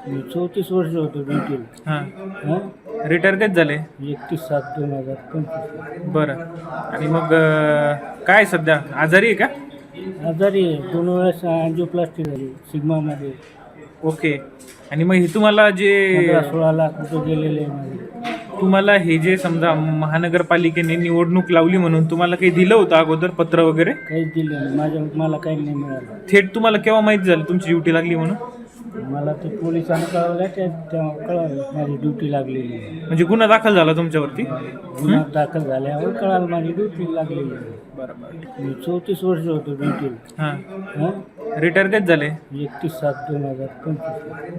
मी 34 वर्ष होतो ड्युटीला. हां. रिटायर कधी झाले? 31/7/2025. बरं. आणि मग काय सध्या आजारी आहे का? आजारी आहे. 2 वेळेस अँजिओप्लास्टी झाली सिग्मामध्ये. ओके. आणि मग हे तुम्हाला जे 15-16 लाख रुपये गेलेले आहे माझे. तुम्हाला हे जे समजा महानगरपालिकेने निवडणूक लावली म्हणून तुम्हाला काही दिलं होतं अगोदर पत्र वगैरे? काहीच दिलं नाही. मला काही नाही मिळालं. थेट तुम्हाला केव्हा माहीत झालं तुमची ड्युटी लागली म्हणून? मला ते पोलिसांना कळवलं तेव्हा कळालं माझी ड्युटी लागलेली आहे. म्हणजे गुन्हा दाखल झाला तुमच्यावरती? गुन्हा दाखल झाल्यावर कळालं माझी ड्युटी लागलेली आहे. बरोबर. मी 34 वर्ष होतो ड्युटीला. हां. रिटायर कधी झाले? 31/7/2025.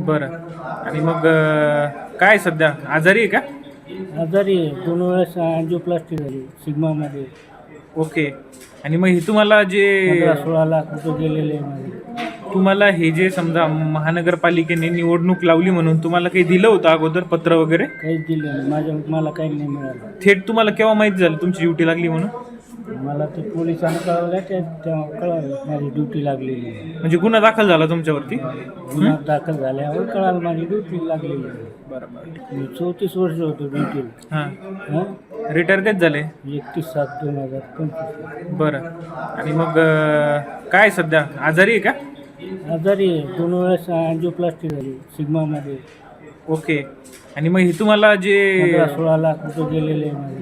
बरं. आणि मग काय सध्या आजारी आहे का? आजारी आहे. 2 वेळेस अँजिओप्लास्टी झाली सिग्मामध्ये. ओके. आणि मग हे तुम्हाला जे 15-16 लाख रुपये गेलेले आहे माझे. तुम्हाला हे जे समजा महानगरपालिकेने निवडणूक लावली म्हणून तुम्हाला काही दिलं होतं अगोदर पत्र वगैरे? काहीच दिलं नाही. मला काही नाही मिळालं. थेट तुम्हाला केव्हा माहीत झालं तुमची ड्युटी लागली म्हणून? मला ते पोलिसांना कळवलं तेव्हा कळालं माझी ड्युटी लागलेली आहे. म्हणजे गुन्हा दाखल झाला तुमच्यावरती? गुन्हा दाखल झाल्यावर कळालं माझी ड्युटी लागलेली आहे. बरोबर. मी 34 वर्ष होतो ड्युटीला. हां. रिटायर कधी झाले? 31/7/2025. बरं. आणि मग काय सध्या आजारी आहे का? आजारी आहे. 2 वेळेस अँजिओप्लास्टी झाली सिग्मामध्ये. ओके. आणि मग हे तुम्हाला जे 15-16 लाख रुपये गेलेले आहे माझे.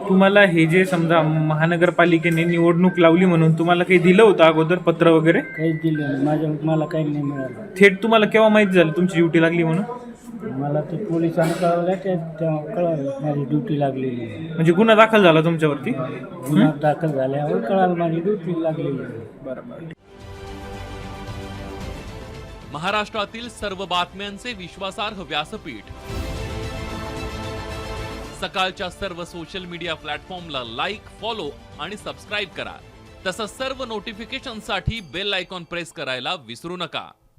तुम्हाला हे जे समजा महानगरपालिकेने निवडणूक लावली म्हणून तुम्हाला काही दिलं होतं अगोदर पत्र वगैरे? काहीच दिलं नाही. मला काही नाही मिळालं. थेट तुम्हाला केव्हा माहीत झालं तुमची ड्युटी लागली म्हणून? मला ते पोलिसांना कळवलं तेव्हा कळालं माझी ड्युटी लागलेली आहे. म्हणजे गुन्हा दाखल झाला तुमच्यावरती? गुन्हा दाखल झाल्यावर कळालं माझी ड्युटी लागलेली आहे. बरोबर. महाराष्ट्रातील सर्व बातम्यांचे विश्वासार्ह व्यासपीठ. सकाळच्या सर्व सोशल मीडिया प्लॅटफॉर्मला लाईक, फॉलो आणि सबस्क्राईब करा. तसंच सर्व नोटिफिकेशनसाठी बेल आयकॉन प्रेस करायला विसरू नका.